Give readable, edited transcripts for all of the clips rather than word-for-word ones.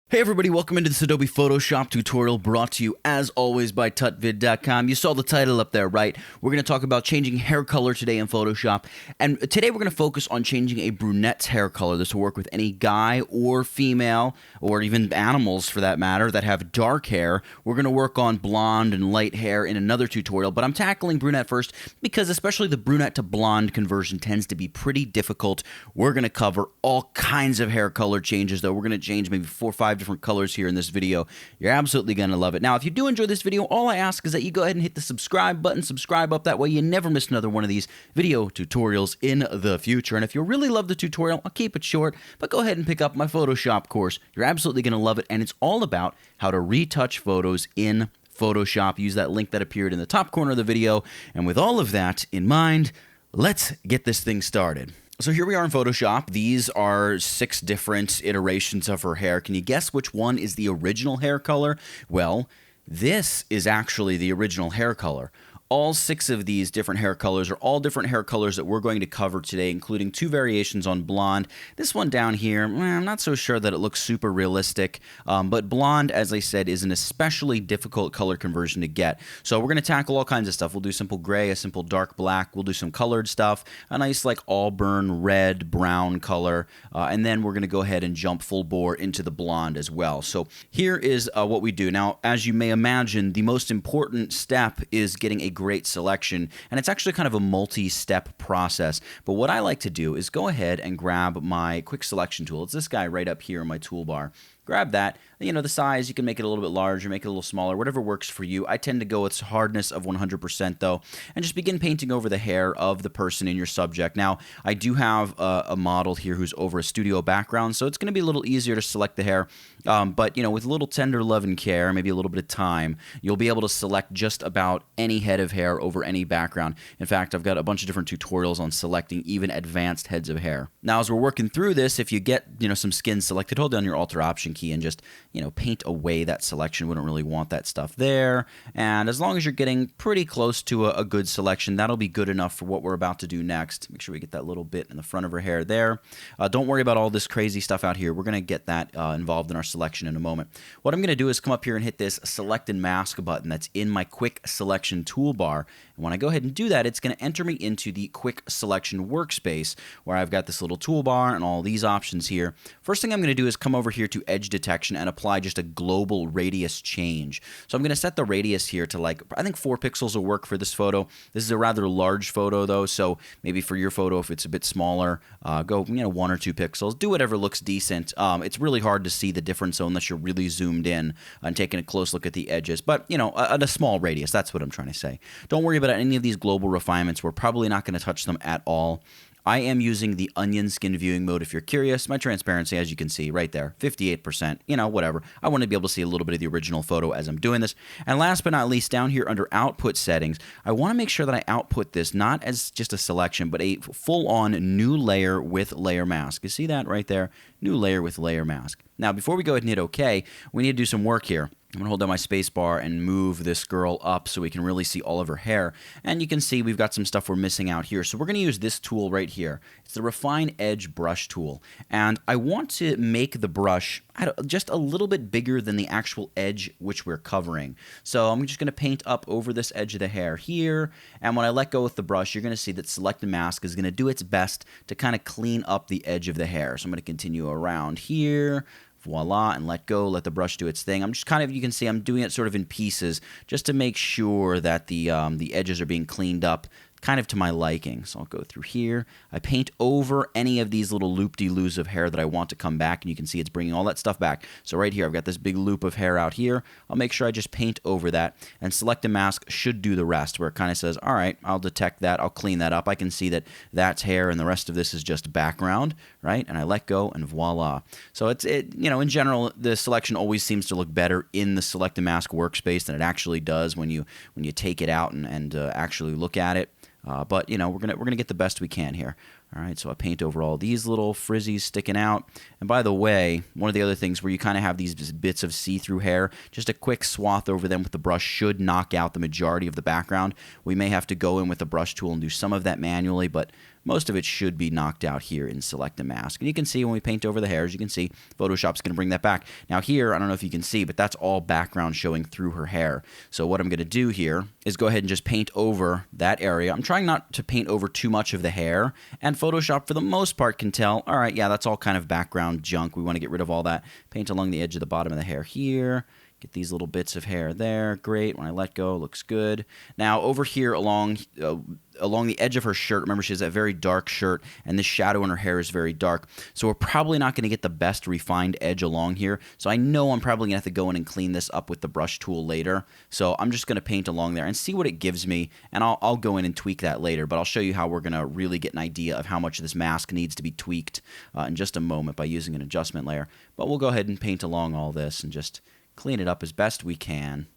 Hey everybody, welcome into this Adobe Photoshop tutorial brought to you as always by tutvid.com. You saw the title up there, right? We're going to talk about changing hair color today in Photoshop. And today we're going to focus on changing a brunette's hair color. This will work with any guy or female, or even animals for that matter, that have dark hair. We're going to work on blonde and light hair in another tutorial, but I'm tackling brunette first because especially the brunette to blonde conversion tends to be pretty difficult. We're going to cover all kinds of hair color changes though. We're going to change maybe 4 or 5 different colors here in this video. You're absolutely going to love it. Now, if you do enjoy this video, all I ask is that you go ahead and hit the subscribe button, subscribe up. That way you never miss another one of these video tutorials in the future. And if you really love the tutorial, I'll keep it short, but go ahead and pick up my Photoshop course. You're absolutely going to love it, and it's all about how to retouch photos in Photoshop. Use that link that appeared in the top corner of the video. And with all of that in mind, let's get this thing started. So here we are in Photoshop. These are 6 different iterations of her hair. Can you guess which one is the original hair color? Well, this is actually the original hair color. All 6 of these different hair colors are all different hair colors that we're going to cover today, including 2 variations on blonde. This one down here, I'm not so sure that it looks super realistic, but blonde, as I said, is an especially difficult color conversion to get. So we're going to tackle all kinds of stuff. We'll do simple gray, a simple dark black. We'll do some colored stuff, a nice like auburn, red, brown color, and then we're going to go ahead and jump full bore into the blonde as well. So here is what we do. Now, as you may imagine, the most important step is getting a great selection, and it's actually kind of a multi-step process. But what I like to do is go ahead and grab my quick selection tool. It's this guy right up here in my toolbar. Grab that. You know, the size, you can make it a little bit larger, make it a little smaller, whatever works for you. I tend to go with hardness of 100% though, and just begin painting over the hair of the person in your subject. Now, I do have a model here who's over a studio background, so it's going to be a little easier to select the hair, but you know, with a little tender love and care, maybe a little bit of time, you'll be able to select just about any head of hair over any background. In fact, I've got a bunch of different tutorials on selecting even advanced heads of hair. Now, as we're working through this, if you get, you know, some skin selected, hold down your Alt or Option key and just, you know, paint away that selection. We don't really want that stuff there. And as long as you're getting pretty close to a good selection, that'll be good enough for what we're about to do next. Make sure we get that little bit in the front of her hair there. Don't worry about all this crazy stuff out here. We're going to get that involved in our selection in a moment. What I'm going to do is come up here and hit this Select and Mask button that's in my Quick Selection toolbar. And when I go ahead and do that, it's going to enter me into the Quick Selection workspace where I've got this little toolbar and all these options here. First thing I'm going to do is come over here to Edge Detection and apply just a global radius change. So I'm going to set the radius here to like, I think 4 pixels will work for this photo. This is a rather large photo though, so maybe for your photo, if it's a bit smaller, go 1 or 2 pixels. Do whatever looks decent. It's really hard to see the difference unless you're really zoomed in and taking a close look at the edges. But, you know, at a small radius, that's what I'm trying to say. Don't worry about any of these global refinements. We're probably not going to touch them at all. I am using the onion skin viewing mode if you're curious. My transparency, as you can see right there, 58%, you know, whatever. I want to be able to see a little bit of the original photo as I'm doing this. And last but not least, down here under output settings, I want to make sure that I output this not as just a selection, but a full-on new layer with layer mask. You see that right there? New layer with layer mask. Now, before we go ahead and hit OK, we need to do some work here. I'm going to hold down my space bar and move this girl up so we can really see all of her hair. And you can see we've got some stuff we're missing out here. So we're going to use this tool right here. It's the Refine Edge Brush tool. And I want to make the brush just a little bit bigger than the actual edge which we're covering. So I'm just going to paint up over this edge of the hair here. And when I let go with the brush, you're going to see that Select and Mask is going to do its best to kind of clean up the edge of the hair. So I'm going to continue around here. Voila, and let go, let the brush do its thing. I'm just kind of, you can see I'm doing it sort of in pieces just to make sure that the edges are being cleaned up kind of to my liking. So I'll go through here. I paint over any of these little loop-de-loos of hair that I want to come back, and you can see it's bringing all that stuff back. So right here, I've got this big loop of hair out here. I'll make sure I just paint over that, and Select and Mask should do the rest, where it kind of says, all right, I'll detect that, I'll clean that up. I can see that that's hair, and the rest of this is just background, right? And I let go, and voila. So you know, in general, the selection always seems to look better in the Select and Mask workspace than it actually does when you take it out and actually look at it. But you know, we're gonna get the best we can here. All right, so I paint over all these little frizzies sticking out. And by the way, one of the other things where you kind of have these bits of see-through hair, just a quick swath over them with the brush should knock out the majority of the background. We may have to go in with the brush tool and do some of that manually, but most of it should be knocked out here in Select and Mask. And you can see when we paint over the hairs, you can see Photoshop's going to bring that back. Now here, I don't know if you can see, but that's all background showing through her hair. So what I'm going to do here is go ahead and just paint over that area. I'm trying not to paint over too much of the hair, and Photoshop for the most part can tell, all right, yeah, that's all kind of background junk. We want to get rid of all that. Paint along the edge of the bottom of the hair here. Get these little bits of hair there. Great. When I let go, looks good. Now over here along the edge of her shirt, remember she has that very dark shirt, and this shadow in her hair is very dark. So we're probably not going to get the best refined edge along here. So I know I'm probably going to have to go in and clean this up with the brush tool later. So I'm just going to paint along there and see what it gives me, and I'll go in and tweak that later. But I'll show you how we're going to really get an idea of how much this mask needs to be tweaked in just a moment by using an adjustment layer. But we'll go ahead and paint along all this and just clean it up as best we can.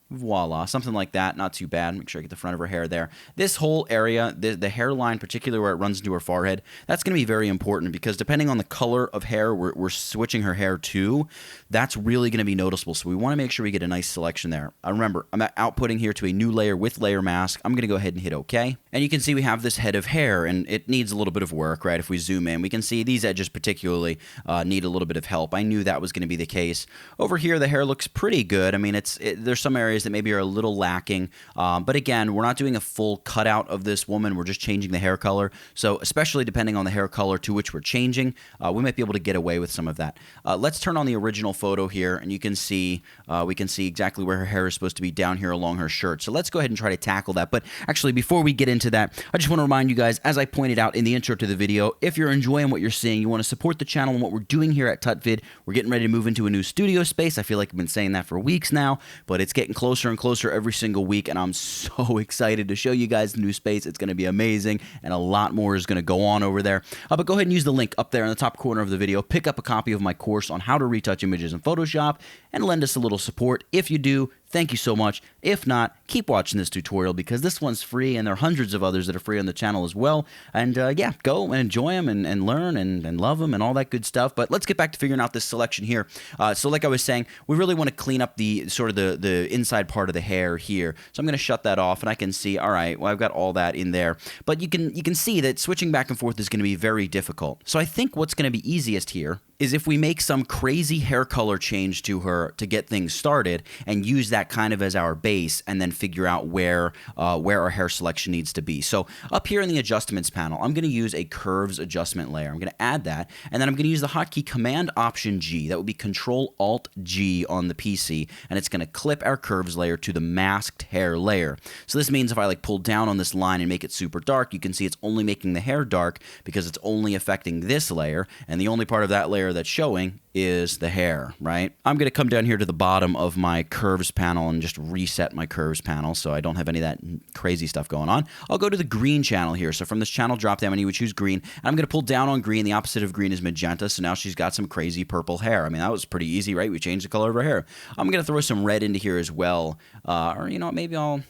Voila, something like that, not too bad. Make sure I get the front of her hair there. This whole area, the hairline, particularly where it runs into her forehead, that's going to be very important because depending on the color of hair we're switching her hair to, that's really going to be noticeable. So we want to make sure we get a nice selection there. Remember, I'm outputting here to a new layer with layer mask. I'm going to go ahead and hit OK. And you can see we have this head of hair, and it needs a little bit of work, right? If we zoom in, we can see these edges particularly need a little bit of help. I knew that was going to be the case. Over here, the hair looks pretty good. I mean, there's some areas that maybe are a little lacking, but again, we're not doing a full cutout of this woman. We're just changing the hair color. So especially depending on the hair color to which we're changing, we might be able to get away with some of that. Let's turn on the original photo here, and you can see we can see exactly where her hair is supposed to be down here along her shirt. So let's go ahead and try to tackle that. But actually, before we get into that, I just want to remind you guys, as I pointed out in the intro to the video, if you're enjoying what you're seeing, you want to support the channel and what we're doing here at TutVid. We're getting ready to move into a new studio space. I feel like I've been saying that for weeks now, but it's getting closer and closer every single week, and I'm so excited to show you guys the new space. It's going to be amazing, and a lot more is going to go on over there. But go ahead and use the link up there in the top corner of the video. Pick up a copy of my course on how to retouch images in Photoshop, and lend us a little support. If you do, thank you so much. If not, keep watching this tutorial because this one's free, and there are hundreds of others that are free on the channel as well. And yeah, go and enjoy them and learn and love them and all that good stuff. But let's get back to figuring out this selection here. So like I was saying, we really want to clean up the sort of the inside part of the hair here. So I'm going to shut that off, and I can see, all right, well, I've got all that in there. But you can see that switching back and forth is going to be very difficult. So I think what's going to be easiest here is if we make some crazy hair color change to her to get things started and use that kind of as our base and then figure out where our hair selection needs to be. So up here in the adjustments panel, I'm going to use a curves adjustment layer. I'm going to add that, and then I'm going to use the hotkey Command-Option-G. That would be Control-Alt-G on the PC, and it's going to clip our curves layer to the masked hair layer. So this means if I pull down on this line and make it super dark, you can see it's only making the hair dark because it's only affecting this layer, and the only part of that layer that's showing is the hair, right? I'm going to come down here to the bottom of my curves panel and just reset my curves panel so I don't have any of that crazy stuff going on. I'll go to the green channel here. So from this channel drop down menu, we choose green, and I'm going to pull down on green. The opposite of green is magenta, so now she's got some crazy purple hair. I mean, that was pretty easy, right? We changed the color of her hair. I'm going to throw some red into here as well, or you know what, maybe I'll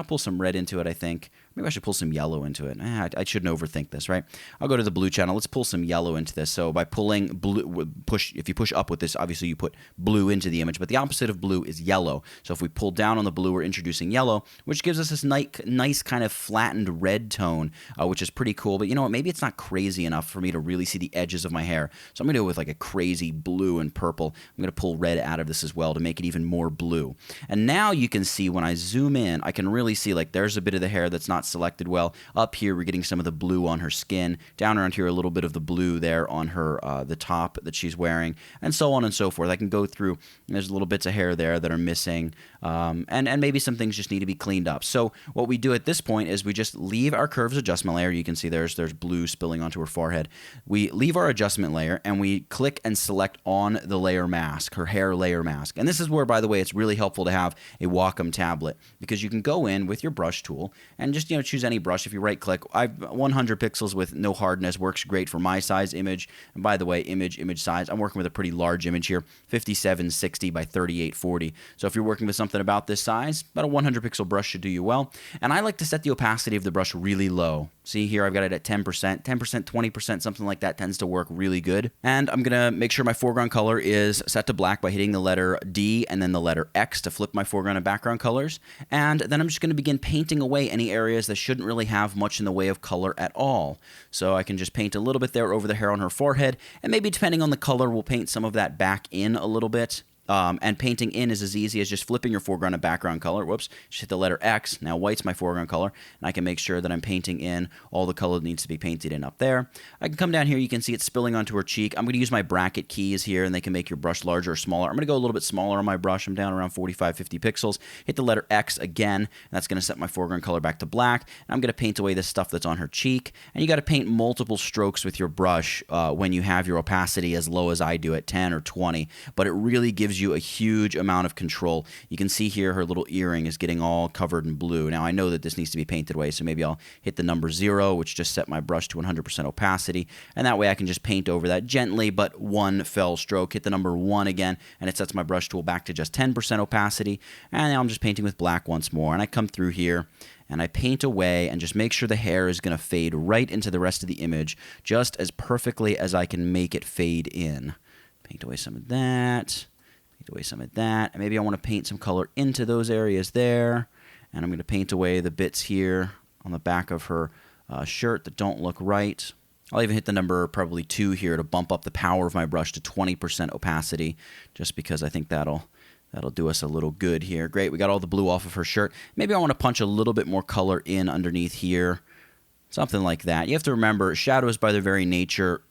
pull some red into it, I think. Maybe I should pull some yellow into it. I shouldn't overthink this, right? I'll go to the blue channel. Let's pull some yellow into this. So by pulling blue, if you push up with this, obviously you put blue into the image, but the opposite of blue is yellow. So if we pull down on the blue, we're introducing yellow, which gives us this nice kind of flattened red tone, which is pretty cool. But you know what? Maybe it's not crazy enough for me to really see the edges of my hair. So I'm going to go with a crazy blue and purple. I'm going to pull red out of this as well to make it even more blue. And now you can see when I zoom in, I can really see there's a bit of the hair that's not selected well. Up here, we're getting some of the blue on her skin. Down around here, a little bit of the blue there on her the top that she's wearing, and so on and so forth. I can go through. There's little bits of hair there that are missing, and maybe some things just need to be cleaned up. So what we do at this point is we just leave our curves adjustment layer. You can see there's blue spilling onto her forehead. We leave our adjustment layer, and we click and select on the layer mask, her hair layer mask. And this is where, by the way, it's really helpful to have a Wacom tablet because you can go in with your brush tool and just choose any brush. If you right click, I've 100 pixels with no hardness, works great for my size image. And by the way, image size, I'm working with a pretty large image here, 5760 by 3840. So if you're working with something about this size, about a 100 pixel brush should do you well. And I like to set the opacity of the brush really low. See here, I've got it at 10%, 10%, 20%, something like that tends to work really good. And I'm going to make sure my foreground color is set to black by hitting the letter D and then the letter X to flip my foreground and background colors. And then I'm just going to begin painting away any areas that shouldn't really have much in the way of color at all. So I can just paint a little bit there over the hair on her forehead, and maybe depending on the color, we'll paint some of that back in a little bit. And painting in is as easy as just flipping your foreground and background color. Whoops, just hit the letter X. Now white's my foreground color, and I can make sure that I'm painting in all the color that needs to be painted in up there. I can come down here. You can see it spilling onto her cheek. I'm going to use my bracket keys here, and they can make your brush larger or smaller. I'm going to go a little bit smaller on my brush. I'm down around 45, 50 pixels. Hit the letter X again, and that's going to set my foreground color back to black. And I'm going to paint away this stuff that's on her cheek. And you got to paint multiple strokes with your brush when you have your opacity as low as I do at 10 or 20, but it really gives you a huge amount of control. You can see here her little earring is getting all covered in blue. Now I know that this needs to be painted away, so maybe I'll hit the number 0, which just set my brush to 100% opacity, and that way I can just paint over that gently, but one fell stroke. Hit the number 1 again, and it sets my brush tool back to just 10% opacity, and now I'm just painting with black once more, and I come through here and I paint away and just make sure the hair is going to fade right into the rest of the image just as perfectly as I can make it fade in. Paint away some of that. Paint away some of that. And maybe I want to paint some color into those areas there. And I'm going to paint away the bits here on the back of her shirt that don't look right. I'll even hit the number probably 2 here to bump up the power of my brush to 20% opacity, just because I think that'll do us a little good here. Great, we got all the blue off of her shirt. Maybe I want to punch a little bit more color in underneath here. Something like that. You have to remember, shadows by their very nature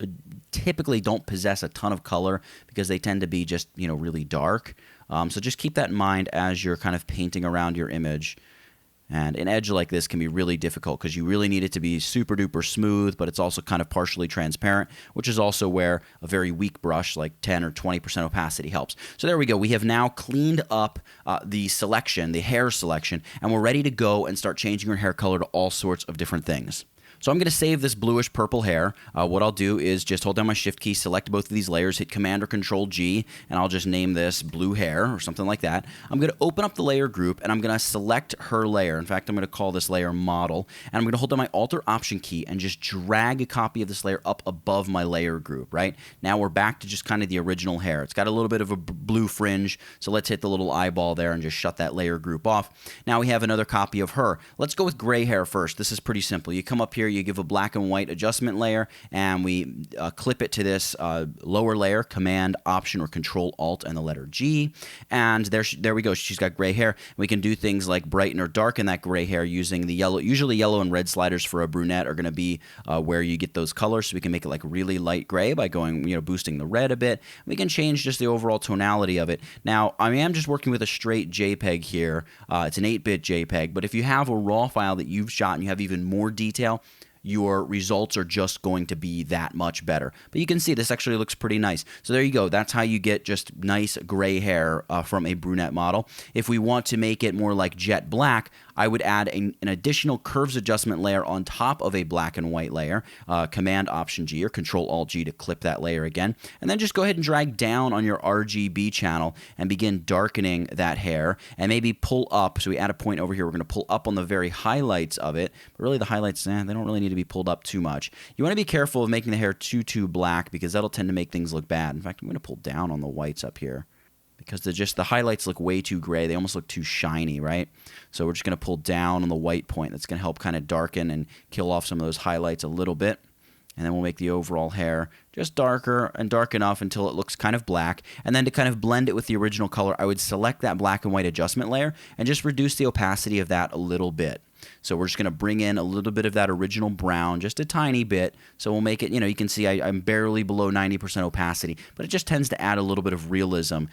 typically don't possess a ton of color because they tend to be just, really dark. So just keep that in mind as you're kind of painting around your image. And an edge like this can be really difficult because you really need it to be super duper smooth, but it's also kind of partially transparent, which is also where a very weak brush like 10 or 20% opacity helps. So there we go. We have now cleaned up the selection, the hair selection, and we're ready to go and start changing your hair color to all sorts of different things. So I'm going to save this bluish purple hair. What I'll do is just hold down my shift key, select both of these layers, hit Command or Control G, and I'll just name this blue hair or something like that. I'm going to open up the layer group, and I'm going to select her layer. In fact, I'm going to call this layer Model, and I'm going to hold down my Alt or Option key and just drag a copy of this layer up above my layer group, right? Now we're back to just kind of the original hair. It's got a little bit of a blue fringe, so let's hit the little eyeball there and just shut that layer group off. Now we have another copy of her. Let's go with gray hair first. This is pretty simple. You come up here, you give a black and white adjustment layer, and we clip it to this lower layer, Command, Option, or Control, Alt, and the letter G. And there we go. She's got gray hair. We can do things like brighten or darken that gray hair using the yellow. Usually yellow and red sliders for a brunette are going to be where you get those colors. So we can make it like really light gray by going, boosting the red a bit. We can change just the overall tonality of it. Now, I am just working with a straight JPEG here. It's an 8-bit JPEG, but if you have a RAW file that you've shot and you have even more detail, your results are just going to be that much better. But you can see this actually looks pretty nice. So there you go. That's how you get just nice gray hair from a brunette model. If we want to make it more like jet black, I would add an additional curves adjustment layer on top of a black and white layer. Command Option G or Control Alt G to clip that layer again. And then just go ahead and drag down on your RGB channel and begin darkening that hair. And maybe pull up. So we add a point over here. We're going to pull up on the very highlights of it. But really the highlights, they don't really need to be pulled up too much. You want to be careful of making the hair too black because that'll tend to make things look bad. In fact, I'm going to pull down on the whites up here, because the highlights look way too gray. They almost look too shiny, right? So we're just going to pull down on the white point. That's going to help kind of darken and kill off some of those highlights a little bit. And then we'll make the overall hair just darker and dark enough until it looks kind of black. And then to kind of blend it with the original color, I would select that black and white adjustment layer and just reduce the opacity of that a little bit. So we're just going to bring in a little bit of that original brown, just a tiny bit. So we'll make it, you can see I'm barely below 90% opacity, but it just tends to add a little bit of realism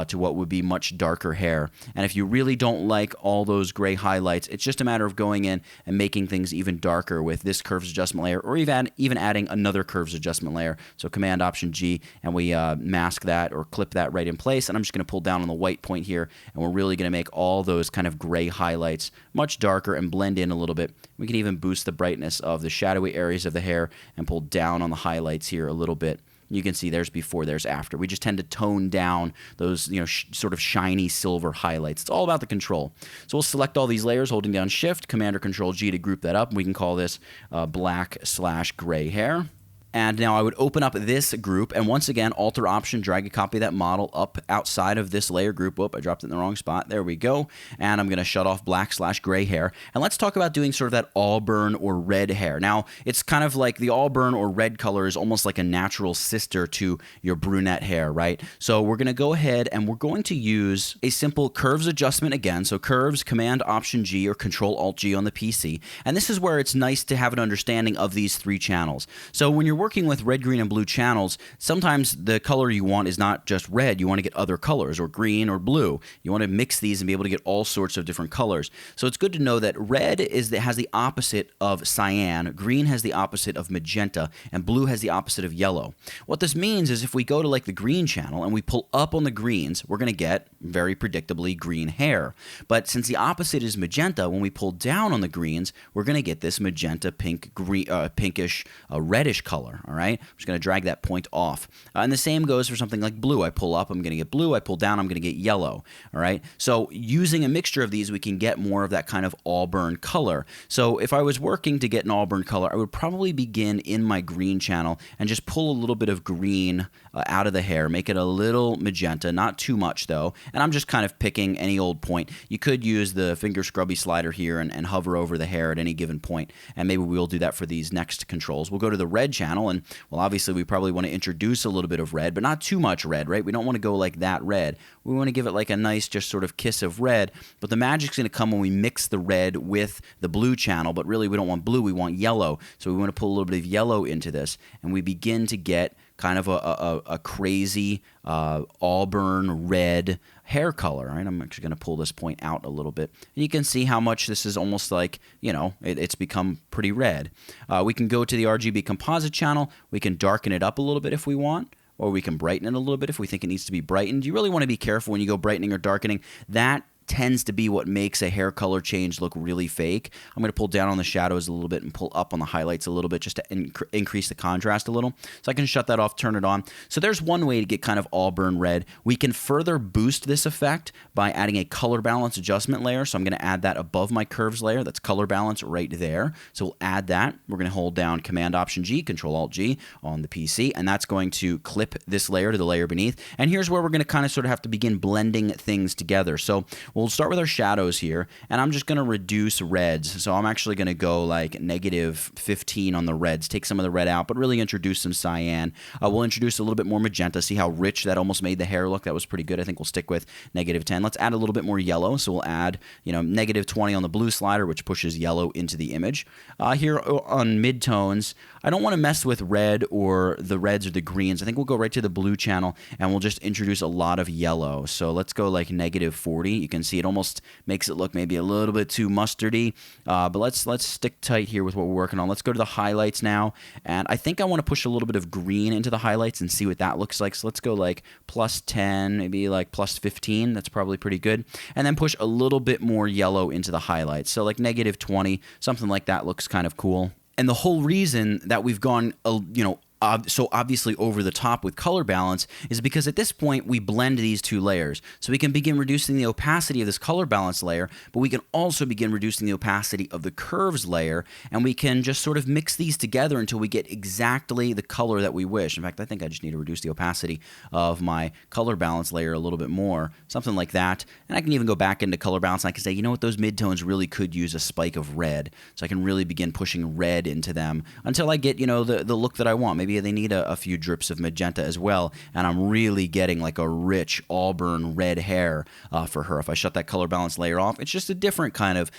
to what would be much darker hair. And if you really don't like all those gray highlights, it's just a matter of going in and making things even darker with this curves adjustment layer, or even adding another curves adjustment layer. So Command Option G, and we mask that or clip that right in place. And I'm just going to pull down on the white point here, and we're really going to make all those kind of gray highlights much darker and blend in a little bit. We can even boost the brightness of the shadowy areas of the hair and pull down on the highlights here a little bit You can see there's before, there's after. We just tend to tone down those, sort of shiny silver highlights. It's all about the control. So we'll select all these layers, holding down Shift, Command or Control G to group that up. We can call this black/gray hair. And now I would open up this group, and once again, Alt-Option, drag a copy of that model up outside of this layer group. Whoop, I dropped it in the wrong spot. There we go. And I'm going to shut off black/gray hair. And let's talk about doing sort of that auburn or red hair. Now, it's kind of like the auburn or red color is almost like a natural sister to your brunette hair, right? So we're going to go ahead and we're going to use a simple curves adjustment again. So curves, Command-Option-G or Control-Alt-G on the PC. And this is where it's nice to have an understanding of these three channels. So when you're working with red, green, and blue channels, sometimes the color you want is not just red. You want to get other colors, or green or blue. You want to mix these and be able to get all sorts of different colors. So it's good to know that red has the opposite of cyan, green has the opposite of magenta, and blue has the opposite of yellow. What this means is if we go to like the green channel and we pull up on the greens, we're going to get very predictably green hair. But since the opposite is magenta, when we pull down on the greens, we're going to get this magenta, pinkish, reddish color. All right, I'm just going to drag that point off. And the same goes for something like blue. I pull up, I'm going to get blue. I pull down, I'm going to get yellow. All right, so using a mixture of these, we can get more of that kind of auburn color. So if I was working to get an auburn color, I would probably begin in my green channel and just pull a little bit of green out of the hair, make it a little magenta, not too much though. And I'm just kind of picking any old point. You could use the finger scrubby slider here and hover over the hair at any given point. And maybe we'll do that for these next controls. We'll go to the red channel, and well, obviously we probably want to introduce a little bit of red, but not too much red, right? We don't want to go like that red. We want to give it like a nice just sort of kiss of red, but the magic's going to come when we mix the red with the blue channel, but really we don't want blue, we want yellow. So we want to pull a little bit of yellow into this, and we begin to get kind of a crazy auburn red hair color. Right? I'm actually going to pull this point out a little bit. And you can see how much this is almost like, it's become pretty red. We can go to the RGB composite channel. We can darken it up a little bit if we want, or we can brighten it a little bit if we think it needs to be brightened. You really want to be careful when you go brightening or darkening. That tends to be what makes a hair color change look really fake. I'm going to pull down on the shadows a little bit and pull up on the highlights a little bit just to increase the contrast a little. So I can shut that off, turn it on. So there's one way to get kind of auburn red. We can further boost this effect by adding a color balance adjustment layer. So I'm going to add that above my curves layer. That's color balance right there. So we'll add that. We're going to hold down Command-Option-G, Control-Alt-G on the PC, and that's going to clip this layer to the layer beneath. And here's where we're going to kind of sort of have to begin blending things together. So we'll start with our shadows here, and I'm just going to reduce reds. So I'm actually going to go like -15 on the reds, take some of the red out, but really introduce some cyan. We'll introduce a little bit more magenta. See how rich that almost made the hair look? That was pretty good. I think we'll stick with -10. Let's add a little bit more yellow. So we'll add, -20 on the blue slider, which pushes yellow into the image. Here on midtones, I don't want to mess with red or the reds or the greens. I think we'll go right to the blue channel, and we'll just introduce a lot of yellow. So let's go like -40. You can see it almost makes it look maybe a little bit too mustardy, but let's stick tight here with what we're working on. Let's go to the highlights now, and I think I want to push a little bit of green into the highlights and see what that looks like. So let's go like +10, maybe like +15. That's probably pretty good. And then push a little bit more yellow into the highlights. So like -20, something like that looks kind of cool. And the whole reason that we've gone, so obviously over the top with color balance is because at this point we blend these two layers. So we can begin reducing the opacity of this color balance layer, but we can also begin reducing the opacity of the curves layer, and we can just sort of mix these together until we get exactly the color that we wish. In fact, I think I just need to reduce the opacity of my color balance layer a little bit more, something like that. And I can even go back into color balance and I can say, you know what, those midtones really could use a spike of red. So I can really begin pushing red into them until I get, the look that I want. Maybe they need a few drips of magenta as well, and I'm really getting like a rich auburn red hair for her. If I shut that color balance layer off, it's just a different kind of,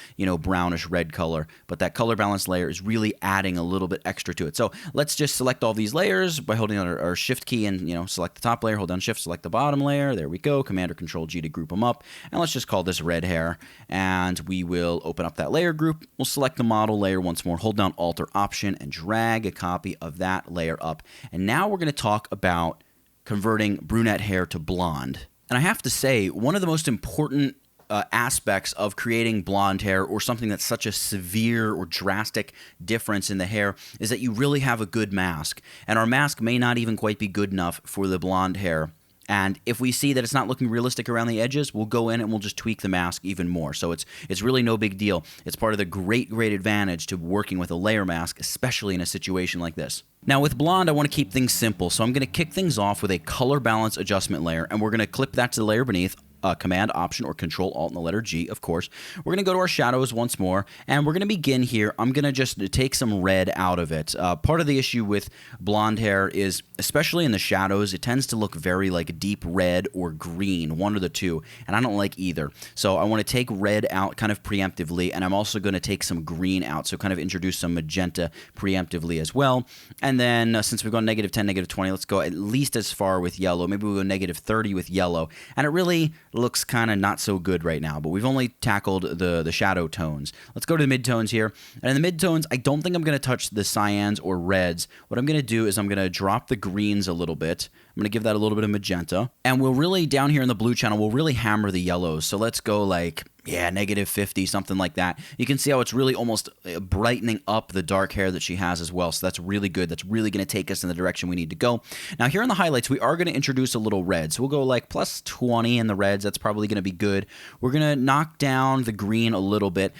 brownish red color, but that color balance layer is really adding a little bit extra to it. So let's just select all these layers by holding on our Shift key and, select the top layer, hold down Shift, select the bottom layer. There we go. Command or Control G to group them up, and let's just call this red hair, and we will open up that layer group. We'll select the model layer once more, hold down Alt or Option, and drag a copy of that layer up. And now we're going to talk about converting brunette hair to blonde. And I have to say, one of the most important aspects of creating blonde hair, or something that's such a severe or drastic difference in the hair, is that you really have a good mask. And our mask may not even quite be good enough for the blonde hair. And if we see that it's not looking realistic around the edges, we'll go in and we'll just tweak the mask even more. So it's really no big deal. It's part of the great advantage to working with a layer mask, especially in a situation like this. Now with blonde, I want to keep things simple, so I'm going to kick things off with a color balance adjustment layer, and we're going to clip that to the layer beneath. Command, Option, or Control, Alt, and the letter G, of course. We're going to go to our shadows once more, and we're going to begin here. I'm going to just take some red out of it. Part of the issue with blonde hair is, especially in the shadows, it tends to look very like deep red or green, one or the two, and I don't like either. So I want to take red out kind of preemptively, and I'm also going to take some green out, so kind of introduce some magenta preemptively as well. And then since we've gone -10, -20, let's go at least as far with yellow. Maybe we'll go -30 with yellow, and it really looks kind of not so good right now, but we've only tackled the shadow tones. Let's go to the midtones here. And in the midtones, I don't think I'm going to touch the cyans or reds. What I'm going to do is I'm going to drop the greens a little bit. I'm going to give that a little bit of magenta. And we'll really, down here in the blue channel, we'll really hammer the yellows. So let's go like, yeah, -50, something like that. You can see how it's really almost brightening up the dark hair that she has as well. So that's really good. That's really going to take us in the direction we need to go. Now here in the highlights, we are going to introduce a little red. So we'll go like +20 in the reds. That's probably going to be good. We're going to knock down the green a little bit.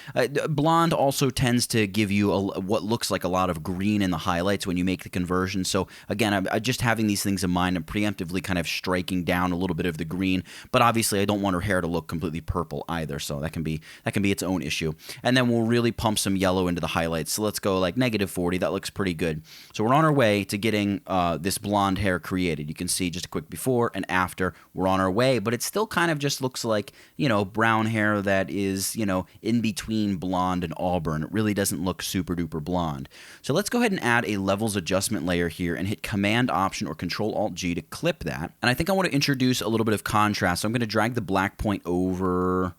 Blonde also tends to give you what looks like a lot of green in the highlights when you make the conversion. So again, I'm just having these things in mind and preemptively kind of striking down a little bit of the green. But obviously, I don't want her hair to look completely purple either. So that can be its own issue. And then we'll really pump some yellow into the highlights. So let's go like -40. That looks pretty good. So we're on our way to getting this blonde hair created. You can see just a quick before and after. We're on our way, but it still kind of just looks like, you know, brown hair that is, you know, in between blonde and auburn. It really doesn't look super duper blonde. So let's go ahead and add a levels adjustment layer here and hit Command, Option, or Control, Alt, G to clip that. And I think I want to introduce a little bit of contrast. So I'm going to drag the black point over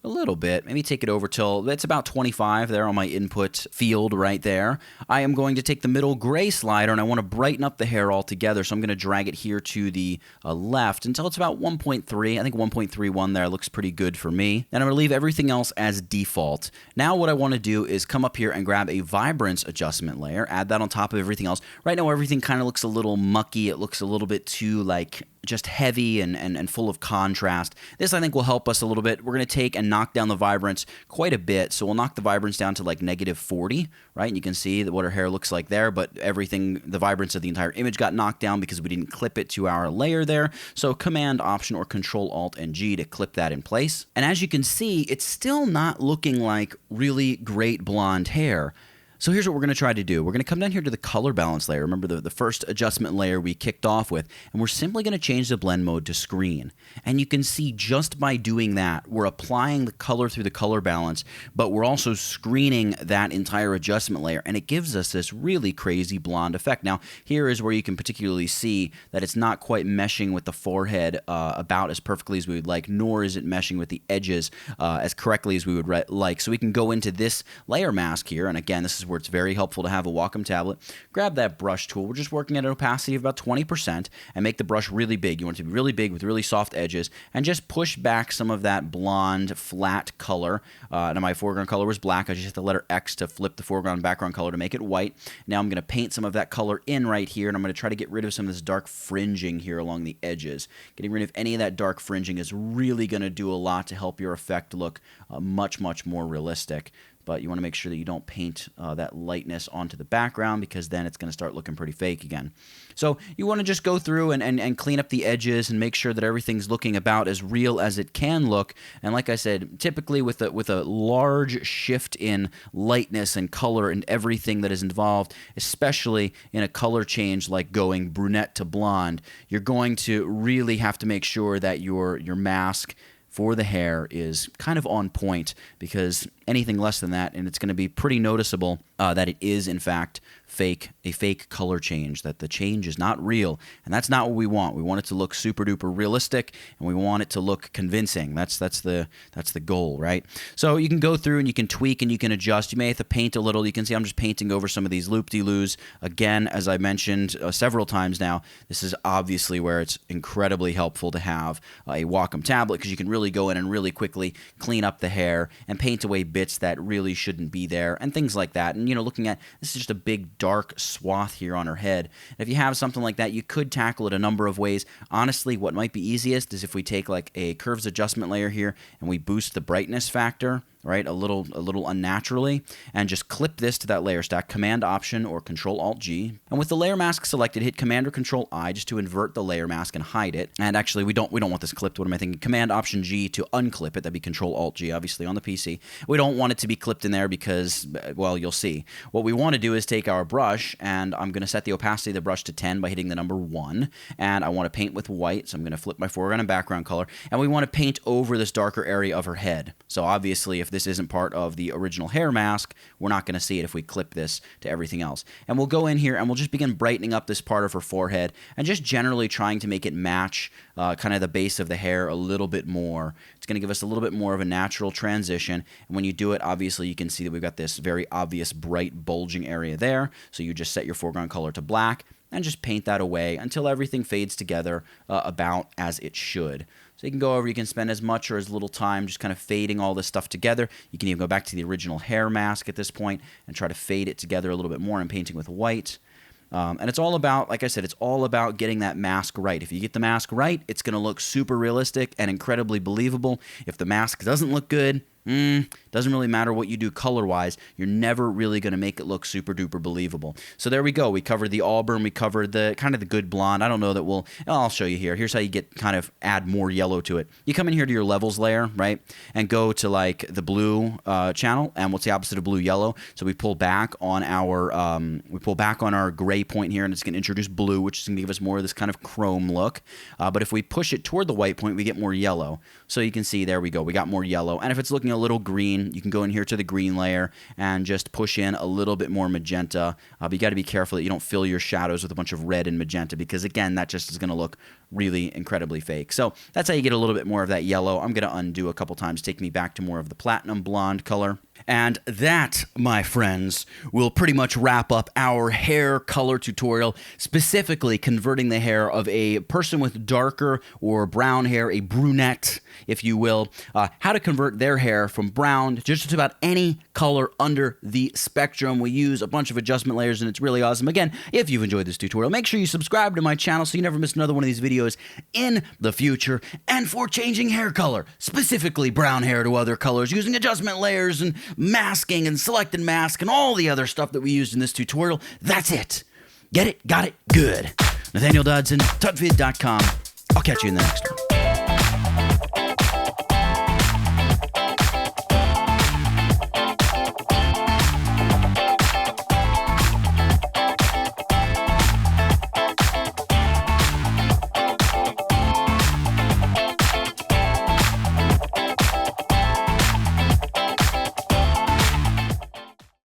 a little bit, maybe take it over till it's about 25 there on my input field right there. I am going to take the middle gray slider and I want to brighten up the hair altogether, so I'm going to drag it here to the left until it's about 1.3. I think 1.31 there looks pretty good for me. Then I'm going to leave everything else as default. Now what I want to do is come up here and grab a vibrance adjustment layer, add that on top of everything else. Right now everything kind of looks a little mucky. It looks a little bit too like just heavy and full of contrast. This I think will help us a little bit. We're going to take and knock down the vibrance quite a bit. So we'll knock the vibrance down to like -40, right? And you can see that what her hair looks like there, but everything, the vibrance of the entire image got knocked down because we didn't clip it to our layer there. So Command, Option, or Control, Alt, and G to clip that in place. And as you can see, it's still not looking like really great blonde hair. So here's what we're going to try to do. We're going to come down here to the color balance layer. Remember the first adjustment layer we kicked off with, and we're simply going to change the blend mode to screen. And you can see just by doing that, we're applying the color through the color balance, but we're also screening that entire adjustment layer, and it gives us this really crazy blonde effect. Now, here is where you can particularly see that it's not quite meshing with the forehead about as perfectly as we would like, nor is it meshing with the edges as correctly as we would like. So we can go into this layer mask here, and again, this is where it's very helpful to have a Wacom tablet. Grab that brush tool. We're just working at an opacity of about 20% and make the brush really big. You want it to be really big with really soft edges, and just push back some of that blonde flat color. Now my foreground color was black. I just hit the letter X to flip the foreground and background color to make it white. Now I'm going to paint some of that color in right here, and I'm going to try to get rid of some of this dark fringing here along the edges. Getting rid of any of that dark fringing is really going to do a lot to help your effect look much more realistic. But you want to make sure that you don't paint that lightness onto the background, because then it's going to start looking pretty fake again. So you want to just go through and clean up the edges and make sure that everything's looking about as real as it can look. And like I said, typically with a large shift in lightness and color and everything that is involved, especially in a color change like going brunette to blonde, you're going to really have to make sure that your mask for the hair is kind of on point, because anything less than that, and it's going to be pretty noticeable that it is, in fact, a fake color change, that the change is not real, and that's not what we want. We want it to look super duper realistic, and we want it to look convincing. That's the goal, right? So you can go through and you can tweak and you can adjust. You may have to paint a little. You can see I'm just painting over some of these loop-de-loos. Again, as I mentioned several times now, this is obviously where it's incredibly helpful to have a Wacom tablet, because you can really go in and really quickly clean up the hair and paint away bits that really shouldn't be there and things like that. And, you know, looking at this is just a big dark swath here on her head. And if you have something like that, you could tackle it a number of ways. Honestly, what might be easiest is if we take like a curves adjustment layer here and we boost the brightness factor, right, a little unnaturally, and just clip this to that layer stack, Command Option or Control Alt G, and with the layer mask selected, hit Command or Control I just to invert the layer mask and hide it. And actually, we don't want this clipped. What am I thinking? Command Option G to unclip it. That'd be Control Alt G, obviously on the PC. We don't want it to be clipped in there because, well, you'll see. What we want to do is take our brush, and I'm going to set the opacity of the brush to 10 by hitting the number 1, and I want to paint with white, so I'm going to flip my foreground and background color, and we want to paint over this darker area of her head. So obviously, if this isn't part of the original hair mask, we're not going to see it if we clip this to everything else. And we'll go in here and we'll just begin brightening up this part of her forehead and just generally trying to make it match kind of the base of the hair a little bit more. It's going to give us a little bit more of a natural transition. And when you do it, obviously you can see that we've got this very obvious bright bulging area there. So you just set your foreground color to black and just paint that away until everything fades together about as it should. So you can go over, you can spend as much or as little time just kind of fading all this stuff together. You can even go back to the original hair mask at this point and try to fade it together a little bit more and painting with white. And it's all about, like I said, it's all about getting that mask right. If you get the mask right, it's going to look super realistic and incredibly believable. If the mask doesn't look good, doesn't really matter what you do color-wise. You're never really going to make it look super-duper believable. So there we go. We covered the auburn. We covered the kind of the good blonde. I don't know that I'll show you here. Here's how you get kind of add more yellow to it. You come in here to your levels layer, right, and go to like the blue channel. And what's the opposite of blue-yellow? So we pull back on our gray point here, and it's going to introduce blue, which is going to give us more of this kind of chrome look. But if we push it toward the white point, we get more yellow. So you can see, there we go. We got more yellow. And if it's looking a little green, you can go in here to the green layer and just push in a little bit more magenta. But you got to be careful that you don't fill your shadows with a bunch of red and magenta, because again, that just is going to look really incredibly fake. So that's how you get a little bit more of that yellow. I'm going to undo a couple times, take me back to more of the platinum blonde color. And that, my friends, will pretty much wrap up our hair color tutorial, specifically converting the hair of a person with darker or brown hair, a brunette, if you will, how to convert their hair from brown to just about any color under the spectrum. We use a bunch of adjustment layers, and it's really awesome. Again, if you've enjoyed this tutorial, make sure you subscribe to my channel so you never miss another one of these videos in the future. And for changing hair color, specifically brown hair to other colors, using adjustment layers and masking and selected mask and all the other stuff that we used in this tutorial, that's it. Get it, got it, good. Nathaniel Dodson, tutvid.com. I'll catch you in the next one.